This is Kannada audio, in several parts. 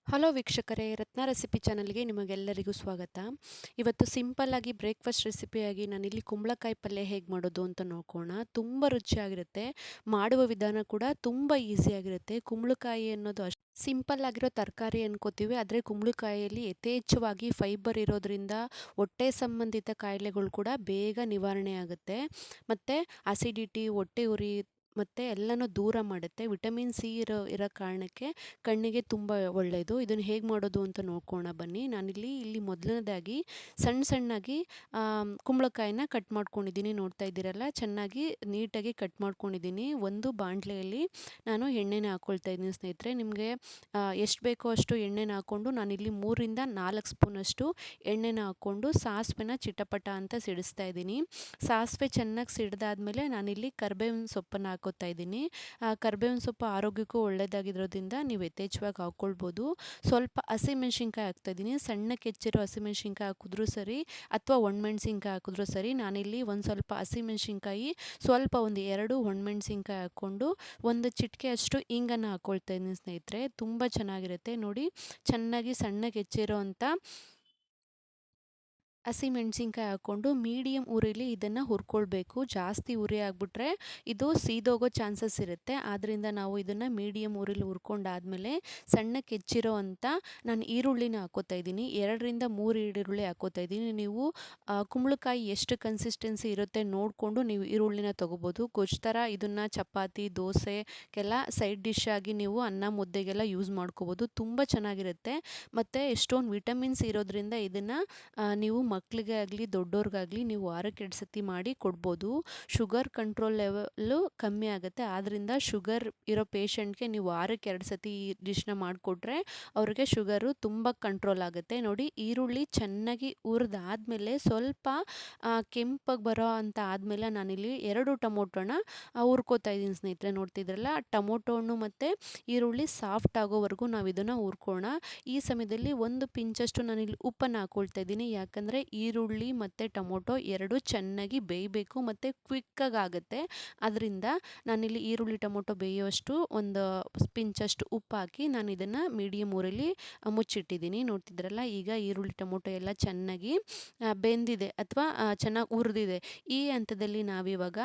ಹಲೋ ವೀಕ್ಷಕರೇ, ರತ್ನ ರೆಸಿಪಿ ಚಾನಲ್ಗೆ ನಿಮಗೆಲ್ಲರಿಗೂ ಸ್ವಾಗತ. ಇವತ್ತು ಸಿಂಪಲ್ಲಾಗಿ ಬ್ರೇಕ್ಫಾಸ್ಟ್ ರೆಸಿಪಿಯಾಗಿ ನಾನಿಲ್ಲಿ ಕುಂಬಳಕಾಯಿ ಪಲ್ಯ ಹೇಗೆ ಮಾಡೋದು ಅಂತ ನೋಡ್ಕೋಣ. ತುಂಬ ರುಚಿಯಾಗಿರುತ್ತೆ. ಮಾಡುವ ವಿಧಾನ ಕೂಡ ತುಂಬ ಈಸಿಯಾಗಿರುತ್ತೆ. ಕುಂಬಳಕಾಯಿ ಅನ್ನೋದು ಅಷ್ಟು ಸಿಂಪಲ್ ಆಗಿರೋ ತರಕಾರಿ ಅನ್ಕೋತೀವಿ, ಆದರೆ ಕುಂಬಳಕಾಯಿಯಲ್ಲಿ ಯಥೇಚ್ಛವಾಗಿ ಫೈಬರ್ ಇರೋದ್ರಿಂದ ಹೊಟ್ಟೆ ಸಂಬಂಧಿತ ಕಾಯಿಲೆಗಳು ಕೂಡ ಬೇಗ ನಿವಾರಣೆ ಆಗುತ್ತೆ. ಮತ್ತು ಅಸಿಡಿಟಿ, ಹೊಟ್ಟೆ ಉರಿ ಮತ್ತು ಎಲ್ಲನೂ ದೂರ ಮಾಡುತ್ತೆ. ವಿಟಮಿನ್ ಸಿ ಇರೋ ಕಾರಣಕ್ಕೆ ಕಣ್ಣಿಗೆ ತುಂಬ ಒಳ್ಳೆಯದು. ಇದನ್ನು ಹೇಗೆ ಮಾಡೋದು ಅಂತ ನೋಡ್ಕೋಣ ಬನ್ನಿ. ನಾನಿಲ್ಲಿ ಮೊದಲನೇದಾಗಿ ಸಣ್ಣಾಗಿ ಕುಂಬಳಕಾಯಿನ ಕಟ್ ಮಾಡ್ಕೊಂಡಿದ್ದೀನಿ. ನೋಡ್ತಾ ಇದ್ದೀರಲ್ಲ, ಚೆನ್ನಾಗಿ ನೀಟಾಗಿ ಕಟ್ ಮಾಡ್ಕೊಂಡಿದ್ದೀನಿ. ಒಂದು ಬಾಣಲೆಯಲ್ಲಿ ನಾನು ಎಣ್ಣೆನ ಹಾಕ್ಕೊಳ್ತಾ ಇದ್ದೀನಿ ಸ್ನೇಹಿತರೆ. ನಿಮಗೆ ಎಷ್ಟು ಬೇಕೋ ಅಷ್ಟು ಎಣ್ಣೆನ ಹಾಕ್ಕೊಂಡು ನಾನಿಲ್ಲಿ 3-4 ಸ್ಪೂನಷ್ಟು ಎಣ್ಣೆನ ಹಾಕ್ಕೊಂಡು ಸಾಸಿವೆನ ಚಿಟಪಟ ಅಂತ ಸಿಡಿಸ್ತಾ ಇದ್ದೀನಿ. ಸಾಸಿವೆ ಚೆನ್ನಾಗಿ ಸಿಡಿದಾದ್ಮೇಲೆ ನಾನಿಲ್ಲಿ ಕರಿಬೇವಿನ ಸೊಪ್ಪನ್ನು ಹಾಕೋತಾ ಇದ್ದೀನಿ. ಕರಿಬೇವಿನ ಸೊಪ್ಪು ಆರೋಗ್ಯಕ್ಕೂ ಒಳ್ಳೆಯದಾಗಿರೋದ್ರಿಂದ ನೀವು ಯಥೇಚ್ಛವಾಗಿ ಹಾಕ್ಕೊಳ್ಬೋದು. ಸ್ವಲ್ಪ ಹಸಿಮೆಣ್ಸಿನ್ಕಾಯಿ ಹಾಕ್ತಾಯಿದ್ದೀನಿ. ಸಣ್ಣಕ್ಕೆ ಹೆಚ್ಚಿರೋ ಹಸಿಮೆಣ್ಸಿನ್ಕಾಯಿ ಹಾಕಿದ್ರೂ ಸರಿ, ಅಥವಾ ಒಣಮೆಣ್ಸಿನ್ಕಾಯಿ ಹಾಕಿದ್ರೂ ಸರಿ. ನಾನಿಲ್ಲಿ ಒಂದು ಸ್ವಲ್ಪ ಹಸಿಮೆಣ್ಸಿನ್ಕಾಯಿ, ಸ್ವಲ್ಪ ಒಂದು 2 ಒಣಮೆಣ್ಸಿನ್ಕಾಯಿ ಹಾಕ್ಕೊಂಡು ಒಂದು ಚಿಟಿಕೆ ಅಷ್ಟು ಇಂಗನ್ನು ಹಾಕ್ಕೊಳ್ತಾ ಇದ್ದೀನಿ ಸ್ನೇಹಿತರೆ. ತುಂಬ ಚೆನ್ನಾಗಿರುತ್ತೆ ನೋಡಿ. ಚೆನ್ನಾಗಿ ಸಣ್ಣಗೆ ಹೆಚ್ಚಿರೋ ಅಂಥ ಹಸಿಮೆಣ್ಸಿನ್ಕಾಯಿ ಹಾಕ್ಕೊಂಡು ಮೀಡಿಯಮ್ ಉರಿಲಿ ಇದನ್ನು ಹುರ್ಕೊಳ್ಬೇಕು. ಜಾಸ್ತಿ ಉರಿ ಆಗಿಬಿಟ್ರೆ ಇದು ಸೀದೋಗೋ ಚಾನ್ಸಸ್ ಇರುತ್ತೆ. ಆದ್ದರಿಂದ ನಾವು ಇದನ್ನು ಮೀಡಿಯಮ್ ಉರಿಲಿ ಹುರ್ಕೊಂಡಾದ್ಮೇಲೆ ಸಣ್ಣಕ್ಕೆ ಹೆಚ್ಚಿರೋ ಅಂಥ ನಾನು ಈರುಳ್ಳಿನ ಹಾಕ್ಕೋತಾ ಇದ್ದೀನಿ. 2-3 ಈರುಳ್ಳಿ ಹಾಕ್ಕೋತಾ ಇದ್ದೀನಿ. ನೀವು ಕುಂಬಳಕಾಯಿ ಎಷ್ಟು ಕನ್ಸಿಸ್ಟೆನ್ಸಿ ಇರುತ್ತೆ ನೋಡಿಕೊಂಡು ನೀವು ಈರುಳ್ಳಿನ ತೊಗೋಬೋದು. ಗೊಜ್ಜು ಥರ ಇದನ್ನು ಚಪಾತಿ, ದೋಸೆಗೆಲ್ಲ ಸೈಡ್ ಡಿಶ್ ಆಗಿ ನೀವು ಅನ್ನ ಮುದ್ದೆಗೆಲ್ಲ ಯೂಸ್ ಮಾಡ್ಕೋಬೋದು. ತುಂಬ ಚೆನ್ನಾಗಿರುತ್ತೆ. ಮತ್ತು ಎಷ್ಟೊಂದು ವಿಟಮಿನ್ಸ್ ಇರೋದ್ರಿಂದ ಇದನ್ನು ನೀವು ಮಕ್ಕಳಿಗೆ ಆಗಲಿ ದೊಡ್ಡವ್ರಿಗಾಗಲಿ ನೀವು ವಾರಕ್ಕೆ 2 ಸತಿ ಮಾಡಿ ಕೊಡ್ಬೋದು. ಶುಗರ್ ಕಂಟ್ರೋಲ್ ಲೆವೆಲ್ಲು ಕಮ್ಮಿ ಆಗುತ್ತೆ. ಆದ್ದರಿಂದ ಶುಗರ್ ಇರೋ ಪೇಷಂಟ್ಗೆ ನೀವು ವಾರಕ್ಕೆ 2 ಸತಿ ಈ ಡಿಶ್ನ ಮಾಡಿಕೊಟ್ರೆ ಅವ್ರಿಗೆ ಶುಗರು ತುಂಬ ಕಂಟ್ರೋಲ್ ಆಗುತ್ತೆ. ನೋಡಿ, ಈರುಳ್ಳಿ ಚೆನ್ನಾಗಿ ಹುರಿದಾದ್ಮೇಲೆ ಸ್ವಲ್ಪ ಕೆಂಪಾಗಿ ಬರೋ ಅಂತ ಆದಮೇಲೆ ನಾನಿಲ್ಲಿ 2 ಟೊಮೊಟೊನ ಹುರ್ಕೋತಾ ಇದ್ದೀನಿ ಸ್ನೇಹಿತರೆ. ನೋಡ್ತಿದ್ರಲ್ಲ, ಟೊಮೊಟೊ ಹಣ್ಣು ಮತ್ತು ಈರುಳ್ಳಿ ಸಾಫ್ಟ್ ಆಗೋವರೆಗೂ ನಾವು ಇದನ್ನು ಹುರ್ಕೋಣ. ಈ ಸಮಯದಲ್ಲಿ ಒಂದು ಪಿಂಚಷ್ಟು ನಾನಿಲ್ಲಿ ಉಪ್ಪನ್ನು ಹಾಕ್ಕೊಳ್ತಾ ಇದ್ದೀನಿ. ಯಾಕಂದರೆ ಈರುಳ್ಳಿ ಮತ್ತು ಟೊಮೊಟೊ ಎರಡೂ ಚೆನ್ನಾಗಿ ಬೇಯಬೇಕು ಮತ್ತು ಕ್ವಿಕ್ಕಾಗಿ ಆಗುತ್ತೆ. ಅದರಿಂದ ನಾನಿಲ್ಲಿ ಈರುಳ್ಳಿ ಟೊಮೊಟೊ ಬೇಯುವಷ್ಟು ಒಂದು ಪಿಂಚಷ್ಟು ಉಪ್ಪು ಹಾಕಿ ನಾನು ಇದನ್ನು ಮೀಡಿಯಮ್ ಊರಲ್ಲಿ ಮುಚ್ಚಿಟ್ಟಿದ್ದೀನಿ. ನೋಡ್ತಿದ್ರಲ್ಲ, ಈಗ ಈರುಳ್ಳಿ ಟೊಮೊಟೊ ಎಲ್ಲ ಚೆನ್ನಾಗಿ ಬೆಂದಿದೆ ಅಥವಾ ಚೆನ್ನಾಗಿ ಹುರಿದಿದೆ. ಈ ಹಂತದಲ್ಲಿ ನಾವಿವಾಗ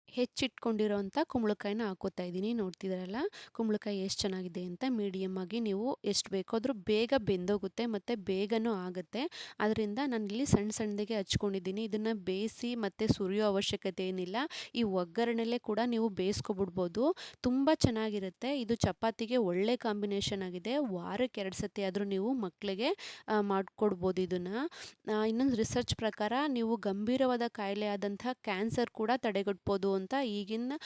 ಹೆಚ್ಚಿಟ್ಕೊಂಡಿರೋಂಥ ಕುಂಬಳಕಾಯಿನ ಹಾಕ್ಕೋತಾ ಇದ್ದೀನಿ. ನೋಡ್ತಿದ್ದೀರಲ್ಲ, ಕುಂಬಳಕಾಯಿ ಎಷ್ಟು ಚೆನ್ನಾಗಿದೆ ಅಂತ. ಮೀಡಿಯಮ್ ಆಗಿ ನೀವು ಎಷ್ಟು ಬೇಕಾದರೂ ಬೇಗ ಬೆಂದೋಗುತ್ತೆ ಮತ್ತು ಬೇಗನೂ ಆಗುತ್ತೆ. ಅದರಿಂದ ನಾನಿಲ್ಲಿ ಸಣ್ಣದಾಗೆ ಹಚ್ಕೊಂಡಿದ್ದೀನಿ. ಇದನ್ನು ಬೇಯಿಸಿ ಮತ್ತು ಸುರಿಯೋ ಅವಶ್ಯಕತೆ ಏನಿಲ್ಲ. ಈ ಒಗ್ಗರಣೆಲೇ ಕೂಡ ನೀವು ಬೇಯಿಸ್ಕೊಬಿಡ್ಬೋದು. ತುಂಬ ಚೆನ್ನಾಗಿರುತ್ತೆ. ಇದು ಚಪಾತಿಗೆ ಒಳ್ಳೆ ಕಾಂಬಿನೇಷನ್ ಆಗಿದೆ. ವಾರಕ್ಕೆ 2 ಸತಿ ಆದರೂ ನೀವು ಮಕ್ಕಳಿಗೆ ಮಾಡಿಕೊಡ್ಬೋದು ಇದನ್ನು. ಇನ್ನೊಂದು ರಿಸರ್ಚ್ ಪ್ರಕಾರ ನೀವು ಗಂಭೀರವಾದ ಕಾಯಿಲೆ ಆದಂಥ ಕ್ಯಾನ್ಸರ್ ಕೂಡ ತಡೆಗಟ್ಬೋದು ಅಂತ ಈಗಿನ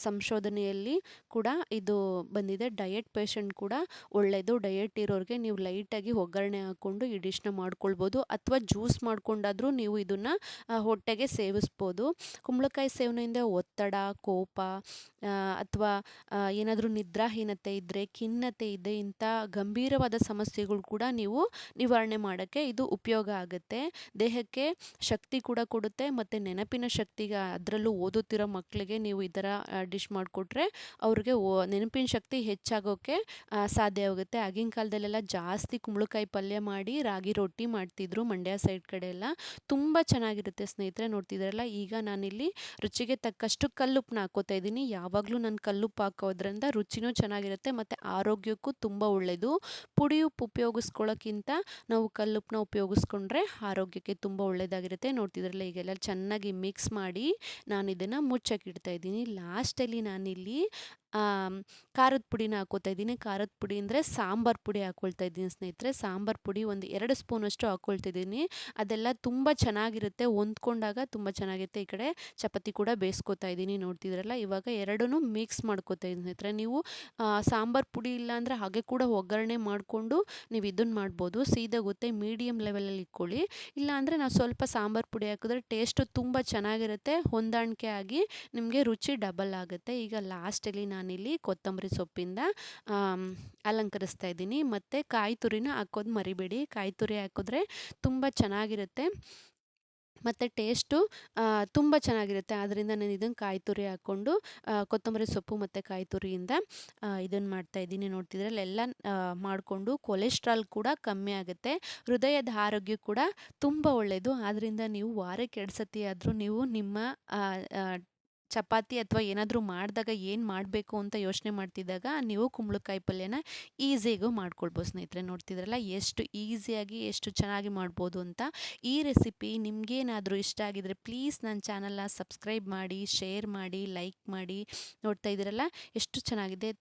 ಸಂಶೋಧನೆಯಲ್ಲಿ ಕೂಡ ಇದು ಬಂದಿದೆ. ಡಯಟ್ ಪೇಷಂಟ್ ಕೂಡ ಒಳ್ಳೆಯದು. ಡಯಟ್ ಇರೋರಿಗೆ ನೀವು ಲೈಟಾಗಿ ಒಗ್ಗರಣೆ ಹಾಕ್ಕೊಂಡು ಈ ಡಿಶ್ನ ಮಾಡ್ಕೊಳ್ಬೋದು. ಅಥವಾ ಜ್ಯೂಸ್ ಮಾಡ್ಕೊಂಡಾದರೂ ನೀವು ಇದನ್ನು ಹೊಟ್ಟೆಗೆ ಸೇವಿಸ್ಬೋದು. ಕುಂಬಳಕಾಯಿ ಸೇವನೆಯಿಂದ ಒತ್ತಡ, ಕೋಪ ಅಥವಾ ಏನಾದರೂ ನಿದ್ರಾಹೀನತೆ ಇದ್ದರೆ, ಖಿನ್ನತೆ ಇದೆ, ಇಂಥ ಗಂಭೀರವಾದ ಸಮಸ್ಯೆಗಳು ಕೂಡ ನೀವು ನಿವಾರಣೆ ಮಾಡೋಕ್ಕೆ ಇದು ಉಪಯೋಗ ಆಗುತ್ತೆ. ದೇಹಕ್ಕೆ ಶಕ್ತಿ ಕೂಡ ಕೊಡುತ್ತೆ ಮತ್ತು ನೆನಪಿನ ಶಕ್ತಿಗೆ, ಅದರಲ್ಲೂ ಓದುತ್ತಿರೋ ಮಕ್ಕಳಿಗೆ ನೀವು ಈ ಥರ ಡಿಶ್ ಮಾಡಿಕೊಟ್ರೆ ಅವ್ರಿಗೆ ನೆನಪಿನ ಶಕ್ತಿ ಹೆಚ್ಚಾಗೋಕ್ಕೆ ಸಾಧ್ಯವಾಗುತ್ತೆ. ಆಗಿನ ಕಾಲದಲ್ಲೆಲ್ಲ ಜಾಸ್ತಿ ಕುಂಬಳಕಾಯಿ ಪಲ್ಯ ಮಾಡಿ ರಾಗಿ ರೊಟ್ಟಿ ಮಾಡ್ತಿದ್ರು ಮಂಡ್ಯ ಸೈಡ್ ಕಡೆ ಎಲ್ಲ. ತುಂಬ ಚೆನ್ನಾಗಿರುತ್ತೆ ಸ್ನೇಹಿತರೆ. ನೋಡ್ತಿದ್ದಾರಲ್ಲ, ಈಗ ನಾನಿಲ್ಲಿ ರುಚಿಗೆ ತಕ್ಕಷ್ಟು ಕಲ್ಲುಪ್ಪನ್ನ ಹಾಕ್ಕೋತಾ ಇದ್ದೀನಿ. ಯಾವಾಗಲೂ ನಾನು ಕಲ್ಲುಪ್ಪು ಹಾಕೋದ್ರಿಂದ ರುಚಿನೂ ಚೆನ್ನಾಗಿರುತ್ತೆ ಮತ್ತು ಆರೋಗ್ಯಕ್ಕೂ ತುಂಬ ಒಳ್ಳೆಯದು. ಪುಡಿ ಉಪ್ಪು ಉಪಯೋಗಿಸ್ಕೊಳ್ಳೋಕ್ಕಿಂತ ನಾವು ಕಲ್ಲುಪ್ಪನ್ನ ಉಪಯೋಗಿಸ್ಕೊಂಡ್ರೆ ಆರೋಗ್ಯಕ್ಕೆ ತುಂಬ ಒಳ್ಳೆಯದಾಗಿರುತ್ತೆ. ನೋಡ್ತಿದ್ರಲ್ಲ, ಈಗೆಲ್ಲ ಚೆನ್ನಾಗಿ ಮಿಕ್ಸ್ ಮಾಡಿ ನಾನು ಇದನ್ನು ಮುಚ್ಚಕ್ಕಿಡ್ತಾ ಇದ್ದೀನಿ. ಲಾಸ್ಟಲ್ಲಿ ನಾನಿಲ್ಲಿ ಖಾರದ ಪುಡಿನ ಹಾಕ್ಕೋತಾ ಇದ್ದೀನಿ. ಖಾರದ ಪುಡಿ ಅಂದರೆ ಸಾಂಬಾರು ಪುಡಿ ಹಾಕ್ಕೊಳ್ತಾ ಇದ್ದೀನಿ ಸ್ನೇಹಿತರೆ. ಸಾಂಬಾರು ಪುಡಿ ಒಂದು 2 ಸ್ಪೂನಷ್ಟು ಹಾಕ್ಕೊಳ್ತಿದ್ದೀನಿ. ಅದೆಲ್ಲ ತುಂಬ ಚೆನ್ನಾಗಿರುತ್ತೆ. ಹೊಂದ್ಕೊಂಡಾಗ ತುಂಬ ಚೆನ್ನಾಗಿರುತ್ತೆ. ಈ ಕಡೆ ಚಪಾತಿ ಕೂಡ ಬೇಯಿಸ್ಕೊತಾ ಇದ್ದೀನಿ. ನೋಡ್ತಿದ್ರಲ್ಲ, ಇವಾಗ ಎರಡನ್ನೂ ಮಿಕ್ಸ್ ಮಾಡ್ಕೊತಾ ಇದ್ದೀನಿ ಸ್ನೇಹಿತರೆ. ನೀವು ಸಾಂಬಾರು ಪುಡಿ ಇಲ್ಲಾಂದರೆ ಹಾಗೆ ಕೂಡ ಒಗ್ಗರಣೆ ಮಾಡಿಕೊಂಡು ನೀವು ಇದನ್ನು ಮಾಡ್ಬೋದು. ಸೀದೋಗುತ್ತೆ. ಮೀಡಿಯಮ್ ಲೆವೆಲಲ್ಲಿ ಇಟ್ಕೊಳ್ಳಿ. ಇಲ್ಲಾಂದರೆ ನಾವು ಸ್ವಲ್ಪ ಸಾಂಬಾರು ಪುಡಿ ಹಾಕಿದ್ರೆ ಟೇಸ್ಟು ತುಂಬ ಚೆನ್ನಾಗಿರುತ್ತೆ. ಹೊಂದಾಣಿಕೆ ಆಗಿ ನಿಮಗೆ ರುಚಿ ಡಬಲ್ ಆಗುತ್ತೆ. ಈಗ ಲಾಸ್ಟಲ್ಲಿ ನಾನಿಲ್ಲಿ ಕೊತ್ತಂಬರಿ ಸೊಪ್ಪಿಂದ ಅಲಂಕರಿಸ್ತಾ ಇದ್ದೀನಿ. ಮತ್ತು ಕಾಯಿ ತುರಿನ ಹಾಕೋದು ಮರಿಬೇಡಿ. ಕಾಯಿ ತುರಿ ಹಾಕಿದ್ರೆ ತುಂಬ ಚೆನ್ನಾಗಿರುತ್ತೆ. ಮತ್ತು ಟೇಸ್ಟು ತುಂಬ ಚೆನ್ನಾಗಿರುತ್ತೆ. ಆದ್ದರಿಂದ ನಾನು ಇದನ್ನು ಕಾಯಿ ತುರಿ ಹಾಕ್ಕೊಂಡು ಕೊತ್ತಂಬರಿ ಸೊಪ್ಪು ಮತ್ತು ಕಾಯಿ ತುರಿಯಿಂದ ಇದನ್ನು ಮಾಡ್ತಾಯಿದ್ದೀನಿ. ನೋಡ್ತಿದ್ರಲ್ಲ ಎಲ್ಲ ಮಾಡಿಕೊಂಡು ಕೊಲೆಸ್ಟ್ರಾಲ್ ಕೂಡ ಕಮ್ಮಿ ಆಗುತ್ತೆ. ಹೃದಯದ ಆರೋಗ್ಯ ಕೂಡ ತುಂಬ ಒಳ್ಳೆಯದು. ಆದ್ದರಿಂದ ನೀವು ವಾರಕ್ಕೆ 2 ಸತಿ ಆದರೂ ನೀವು ನಿಮ್ಮ ಚಪಾತಿ ಅಥವಾ ಏನಾದರೂ ಮಾಡಿದಾಗ ಏನು ಮಾಡಬೇಕು ಅಂತ ಯೋಚನೆ ಮಾಡ್ತಿದ್ದಾಗ ನೀವು ಕುಂಬಳಕಾಯಿ ಪಲ್ಯನ ಈಸಿಯಾಗೂ ಮಾಡ್ಕೊಳ್ಬೋದು ಸ್ನೇಹಿತರೆ. ನೋಡ್ತಿದ್ರಲ್ಲ ಎಷ್ಟು ಈಸಿಯಾಗಿ ಎಷ್ಟು ಚೆನ್ನಾಗಿ ಮಾಡ್ಬೋದು ಅಂತ. ಈ ರೆಸಿಪಿ ನಿಮಗೇನಾದರೂ ಇಷ್ಟ ಆಗಿದರೆ ಪ್ಲೀಸ್ ನನ್ನ ಚಾನಲ್ನ ಸಬ್ಸ್ಕ್ರೈಬ್ ಮಾಡಿ, ಶೇರ್ ಮಾಡಿ, ಲೈಕ್ ಮಾಡಿ. ನೋಡ್ತಾ ಇದ್ದೀರಲ್ಲ ಎಷ್ಟು ಚೆನ್ನಾಗಿದೆ.